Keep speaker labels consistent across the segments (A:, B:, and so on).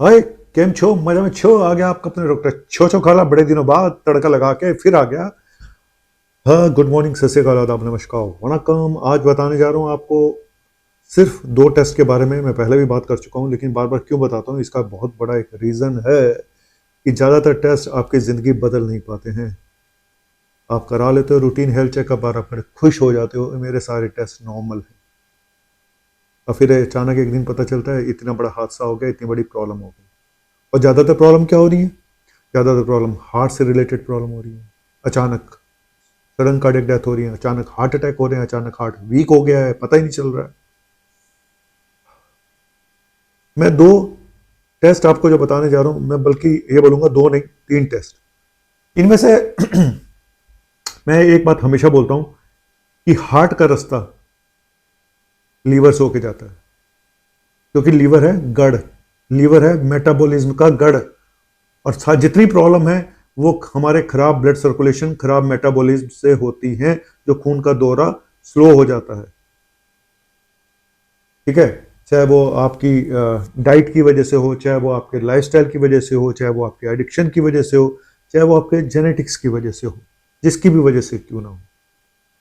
A: हाय, केम छो? मजा में छो? आ गया आपका अपने डॉक्टर छो छो खाला, बड़े दिनों बाद तड़का लगा के फिर आ गया। हाँ, गुड मॉर्निंग, सत श्री अकाल, आदाब, नमस्कार, वणक्कम। आज बताने जा रहा हूँ आपको सिर्फ दो टेस्ट के बारे में। मैं पहले भी बात कर चुका हूँ, लेकिन बार बार क्यों बताता हूँ, इसका बहुत बड़ा एक रीज़न है कि ज़्यादातर टेस्ट आपकी ज़िंदगी बदल नहीं पाते हैं। आप करा लेते हो रूटीन हेल्थ चेकअप और आप बड़े खुश हो जाते हो, मेरे सारे टेस्ट नॉर्मल हैं। और फिर अचानक एक दिन पता चलता है इतना बड़ा हादसा हो गया, इतनी बड़ी प्रॉब्लम हो गई। और ज़्यादातर प्रॉब्लम क्या हो रही है? ज़्यादातर प्रॉब्लम हार्ट से रिलेटेड प्रॉब्लम हो रही है। अचानक सडन कार्डियक डेथ हो रही है, अचानक हार्ट अटैक हो रहे हैं, अचानक हार्ट वीक हो गया है, पता ही नहीं चल रहा है। मैं दो टेस्ट आपको जो बताने जा रहा हूं, मैं बल्कि ये बोलूंगा दो नहीं, तीन टेस्ट। इनमें से मैं एक बात हमेशा बोलता हूं कि हार्ट का रास्ता लीवर से होके जाता है, क्योंकि लीवर है गढ़, लीवर है मेटाबॉलिज्म का गढ़। और जितनी प्रॉब्लम है वो हमारे खराब ब्लड सर्कुलेशन, खराब मेटाबॉलिज्म से होती हैं, जो खून का दौरा स्लो हो जाता है। ठीक है, चाहे वो आपकी डाइट की वजह से हो, चाहे वो आपके लाइफस्टाइल की वजह से हो, चाहे वो आपके एडिक्शन की वजह से हो, चाहे वो आपके जेनेटिक्स की वजह से हो, जिसकी भी वजह से क्यों ना हो,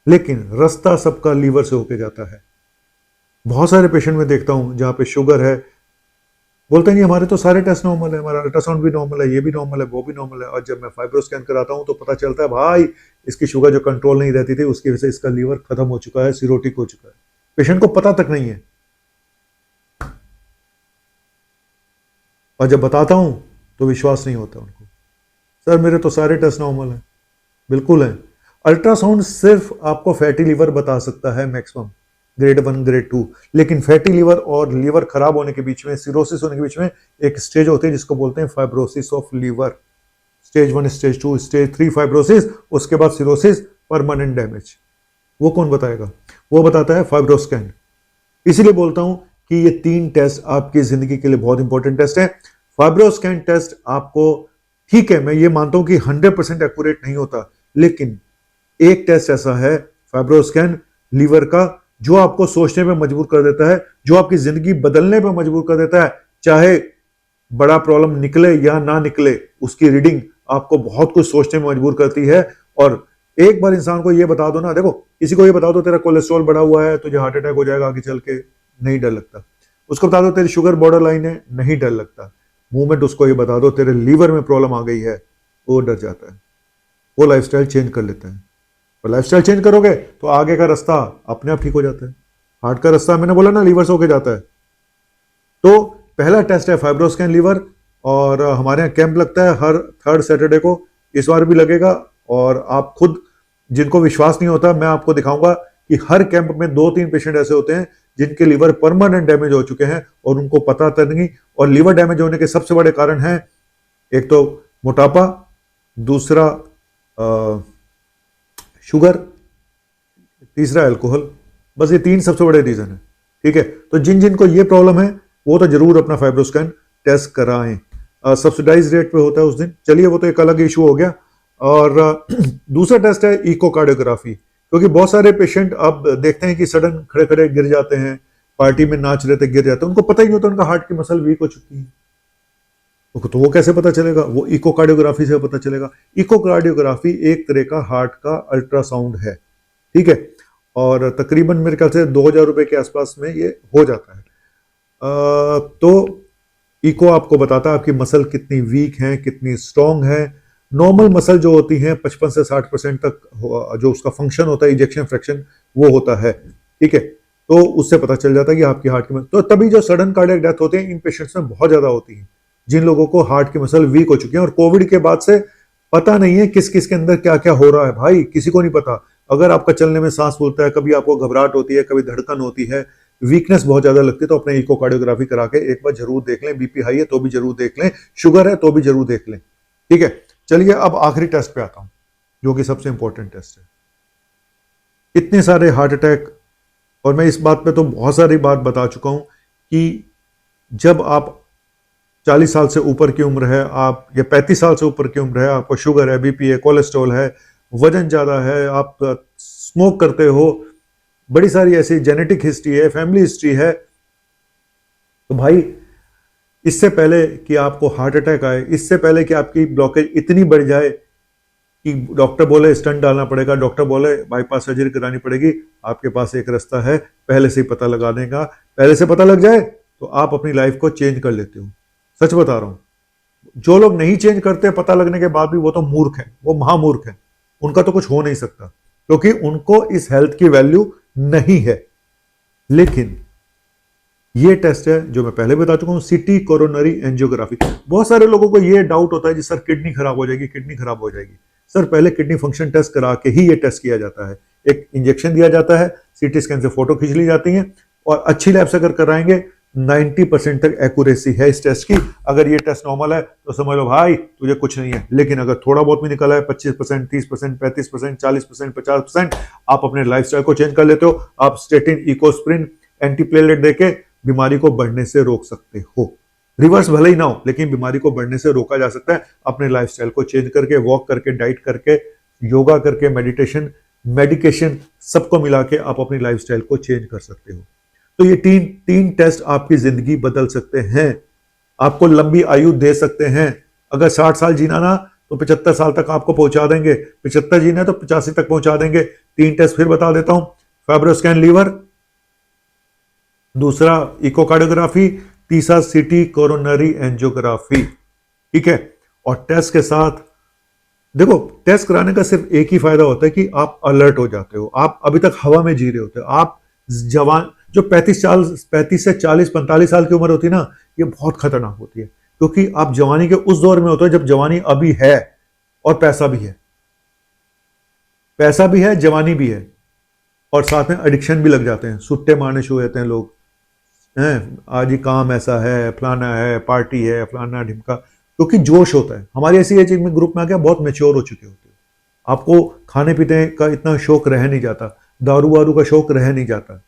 A: लेकिन रास्ता सबका लीवर से होके जाता है। बहुत सारे पेशेंट में देखता हूं जहां पे शुगर है, बोलते हैं नहीं हमारे तो सारे टेस्ट नॉर्मल है, हमारा अल्ट्रासाउंड भी नॉर्मल है, ये भी नॉर्मल है, वो भी नॉर्मल है। और जब मैं फाइब्रो स्कैन कराता हूं तो पता चलता है भाई इसकी शुगर जो कंट्रोल नहीं रहती थी उसकी वजह से इसका लीवर खत्म हो चुका है, सिरोटिक हो चुका है। पेशेंट को पता तक नहीं है। और जब बताता हूं तो विश्वास नहीं होता उनको। सर मेरे तो सारे टेस्ट नॉर्मल हैं। बिल्कुल है। अल्ट्रासाउंड सिर्फ आपको फैटी लीवर बता सकता है मैक्सिमम, ग्रेड 1 ग्रेड 2। लेकिन फैटी लीवर और लीवर खराब होने के बीच में, सिरोसिस होने के बीच में एक स्टेज होती है जिसको बोलते हैं fibrosis of liver. Stage 1, stage 2, stage 3 fibrosis, उसके बाद सिरोसिस, परमानेंट डैमेज। वो कौन बताएगा? वो बताता है फाइब्रोस्कैन। इसीलिए बोलता हूं कि ये तीन टेस्ट आपकी जिंदगी के लिए बहुत इंपॉर्टेंट टेस्ट है। फाइब्रोस्कैन टेस्ट आपको, ठीक है मैं ये मानता हूं कि 100% एक्यूरेट नहीं होता, लेकिन एक टेस्ट ऐसा है फाइब्रोस्कैन लीवर का, जो आपको सोचने पे मजबूर कर देता है, जो आपकी जिंदगी बदलने पे मजबूर कर देता है। चाहे बड़ा प्रॉब्लम निकले या ना निकले, उसकी रीडिंग आपको बहुत कुछ सोचने में मजबूर करती है। और एक बार इंसान को ये बता दो ना, देखो किसी को ये बता दो तेरा कोलेस्ट्रॉल बढ़ा हुआ है, तुझे हार्ट अटैक हो जाएगा आगे चल के, नहीं डर लगता। उसको बता दो तेरी शुगर बॉर्डर लाइन है, नहीं डर लगता। मूवमेंट उसको ये बता दो तेरे लीवर में प्रॉब्लम आ गई है, वो डर जाता है, वो लाइफस्टाइल चेंज कर लेता है। और लाइफस्टाइल चेंज करोगे तो आगे का रास्ता अपने आप ठीक हो जाता है। हार्ट का रास्ता मैंने बोला ना लीवर से होके जाता है। तो पहला टेस्ट है फाइब्रोस्कैन लीवर, और हमारे यहाँ कैंप लगता है हर थर्ड सैटरडे को, इस बार भी लगेगा। और आप खुद, जिनको विश्वास नहीं होता, मैं आपको दिखाऊंगा कि हर कैंप में 2-3 पेशेंट ऐसे होते हैं जिनके लीवर परमानेंट डैमेज हो चुके हैं और उनको पता तक नहीं। और लीवर डैमेज होने के सबसे बड़े कारण हैं, एक तो मोटापा, दूसरा शुगर, तीसरा अल्कोहल। बस ये तीन सबसे बड़े रीजन है। ठीक है, तो जिन जिनको ये प्रॉब्लम है वो तो जरूर अपना फाइब्रोस्कैन टेस्ट कराएं। सब्सिडाइज रेट पे होता है उस दिन, चलिए वो तो एक अलग इशू हो गया। और दूसरा टेस्ट है इकोकार्डियोग्राफी, क्योंकि बहुत सारे पेशेंट अब देखते हैं कि सडन खड़े खड़े गिर जाते हैं, पार्टी में नाच रहे थे गिर जाते हैं, उनको पता ही नहीं होता उनका हार्ट की मसल वीक हो चुकी है। तो वो कैसे पता चलेगा? वो इकोकार्डियोग्राफी से पता चलेगा। इकोकार्डियोग्राफी एक तरह का हार्ट का अल्ट्रासाउंड है। ठीक है, और तकरीबन मेरे ख्याल से 2000 रुपए के आसपास में ये हो जाता है। तो इको आपको बताता है आपकी मसल कितनी वीक है, कितनी स्ट्रांग है। नॉर्मल मसल जो होती हैं 55 से 60% तक जो उसका फंक्शन होता है, इजेक्शन फ्रैक्शन, वो होता है। ठीक है, तो उससे पता चल जाता है कि आपकी हार्ट की, तो तभी जो सडन कार्डियक डेथ होते हैं इन पेशेंट्स में बहुत ज्यादा होती है, जिन लोगों को हार्ट की मसल वीक हो चुकी है। और कोविड के बाद से पता नहीं है किस किस के अंदर क्या क्या हो रहा है, भाई किसी को नहीं पता। अगर आपका चलने में सांस फूलता है, कभी आपको घबराहट होती है, कभी धड़कन होती है, वीकनेस बहुत ज्यादा लगती है, तो अपने इकोकार्डियोग्राफी करा के एक बार जरूर देख लें। बीपी हाई है तो भी जरूर देख लें, शुगर है तो भी जरूर देख लें। ठीक है, चलिए अब आखिरी टेस्ट पे आता हूं, जो कि सबसे इंपॉर्टेंट टेस्ट है। इतने सारे हार्ट अटैक, और मैं इस बात पे तो बहुत सारी बात बता चुका हूं कि जब आप 40 साल से ऊपर की उम्र है, आप या 35 साल से ऊपर की उम्र है, आपको शुगर है, बीपी है, कोलेस्ट्रॉल है, वजन ज्यादा है, आप स्मोक करते हो, बड़ी सारी ऐसी जेनेटिक हिस्ट्री है, फैमिली हिस्ट्री है, तो भाई इससे पहले कि आपको हार्ट अटैक आए, इससे पहले कि आपकी ब्लॉकेज इतनी बढ़ जाए कि डॉक्टर बोले स्टंट डालना पड़ेगा, डॉक्टर बोले बाईपास सर्जरी करानी पड़ेगी, आपके पास एक रास्ता है पहले से ही पता लगाने का। पहले से पता लग जाए तो आप अपनी लाइफ को चेंज कर लेते हो। सच बता रहा हूं, जो लोग नहीं चेंज करते पता लगने के बाद भी, वो तो मूर्ख है, वो महामूर्ख है। उनका तो कुछ हो नहीं सकता, क्योंकि उनको इस हेल्थ की वैल्यू नहीं है। लेकिन ये टेस्ट है जो मैं पहले बता चुका हूं, सिटी कोरोनरी एंजियोग्राफी। बहुत सारे लोगों को ये डाउट होता है जी सर किडनी खराब हो जाएगी, किडनी खराब हो जाएगी। सर पहले किडनी फंक्शन टेस्ट करा के ही ये टेस्ट किया जाता है। एक इंजेक्शन दिया जाता है, सीटी स्कैन से फोटो खींच ली जाती है, और अच्छी लैब से अगर कराएंगे 90% तक एक्यूरेसी है इस टेस्ट की। अगर ये टेस्ट नॉर्मल है तो समझ लो भाई तुझे कुछ नहीं है। लेकिन अगर थोड़ा बहुत भी निकला है, 25%, 30%, 35%, 40%, 50%, आप अपने लाइफस्टाइल को चेंज कर लेते हो। आप स्टेटिन, इकोस्प्रिन, एंटीप्लेटलेट देके बीमारी को बढ़ने से रोक सकते हो। रिवर्स भले ही ना हो, लेकिन बीमारी को बढ़ने से रोका जा सकता है अपने लाइफस्टाइल को चेंज करके, वॉक करके, डाइट करके, योगा करके, मेडिकेशन सबको मिला के आप अपनी लाइफस्टाइल को चेंज कर सकते हो। तो ये तीन टेस्ट आपकी जिंदगी बदल सकते हैं, आपको लंबी आयु दे सकते हैं। अगर 60 साल जीना ना तो 75 साल तक आपको पहुंचा देंगे, 75 जीना तो 85 तक पहुंचा देंगे। 3 टेस्ट फिर बता देता हूं, फाइब्रोस्कैन लीवर, दूसरा इकोकार्डियोग्राफी, तीसरा सिटी कोरोनरी एंजियोग्राफी। ठीक है। और टेस्ट के साथ देखो, टेस्ट कराने का सिर्फ एक ही फायदा होता है कि आप अलर्ट हो जाते हो। आप अभी तक हवा में जी रहे होते हो। आप जवान जो 35 से 40 45 साल की उम्र होती है ना, ये बहुत खतरनाक होती है, क्योंकि आप जवानी के उस दौर में होते हो जब जवानी अभी है और पैसा भी है, जवानी भी है, और साथ में एडिक्शन भी लग जाते हैं। सुट्टे मारने शुरू हो जाते हैं लोग, हैं आज ही काम ऐसा है, फलाना है, पार्टी है, फलाना ढिमका, क्योंकि जोश होता है। हमारी ऐसी एज में ग्रुप में आके बहुत मैच्योर हो चुके होते हो। आपको खाने पीने का इतना शौक रह नहीं जाता, दारू वारू का शौक रह नहीं जाता।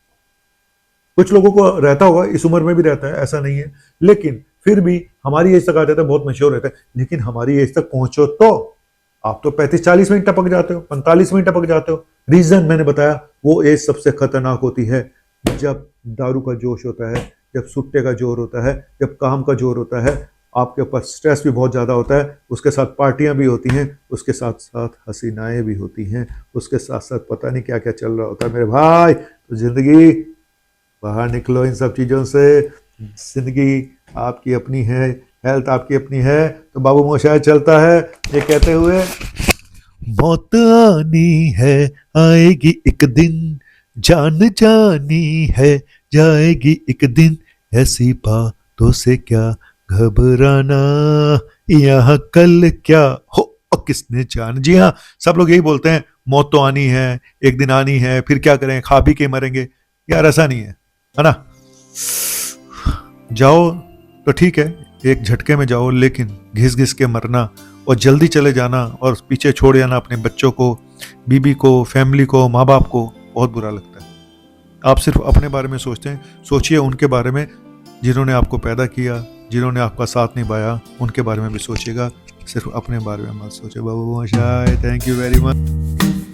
A: कुछ लोगों को रहता होगा, इस उम्र में भी रहता है, ऐसा नहीं है, लेकिन फिर भी हमारी एज तक आ जाता है, बहुत मैच्योर रहता है। लेकिन हमारी एज तक पहुंचो तो आप तो 35-40 में टपक जाते हो, 45 में टपक जाते हो। रीजन मैंने बताया, वो एज सबसे खतरनाक होती है जब दारू का जोश होता है, जब सुट्टे का जोर होता है, जब काम का जोर होता है, आपके ऊपर स्ट्रेस भी बहुत ज़्यादा होता है, उसके साथ पार्टियां भी होती हैं, उसके साथ साथ हसीनाएं भी होती हैं, उसके साथ साथ पता नहीं क्या क्या चल रहा होता है मेरे भाई। तो ज़िंदगी बाहर निकलो इन सब चीज़ों से। ज़िंदगी आपकी अपनी है, हेल्थ आपकी अपनी है। तो बाबू मोशाय चलता है ये कहते हुए, मौत आनी है, आएगी एक दिन, जान जानी है, जाएगी एक दिन, ऐसी बातों से क्या घबराना, यहाँ कल क्या हो और किसने जान। जी हाँ, सब लोग यही बोलते हैं मौत तो आनी है, एक दिन आनी है, फिर क्या करें, खा पी के मरेंगे। यार ऐसा नहीं है ना। जाओ तो ठीक है, एक झटके में जाओ, लेकिन घिस घिस के मरना और जल्दी चले जाना और पीछे छोड़ जाना अपने बच्चों को, बीबी को, फैमिली को, माँ बाप को, बहुत बुरा लगता है। आप सिर्फ अपने बारे में सोचते हैं, सोचिए उनके बारे में जिन्होंने आपको पैदा किया, जिन्होंने आपका साथ निभाया, उनके बारे में भी सोचिएगा, सिर्फ अपने बारे में मत सोचिए। बाबू मोशाय, थैंक यू वेरी मच।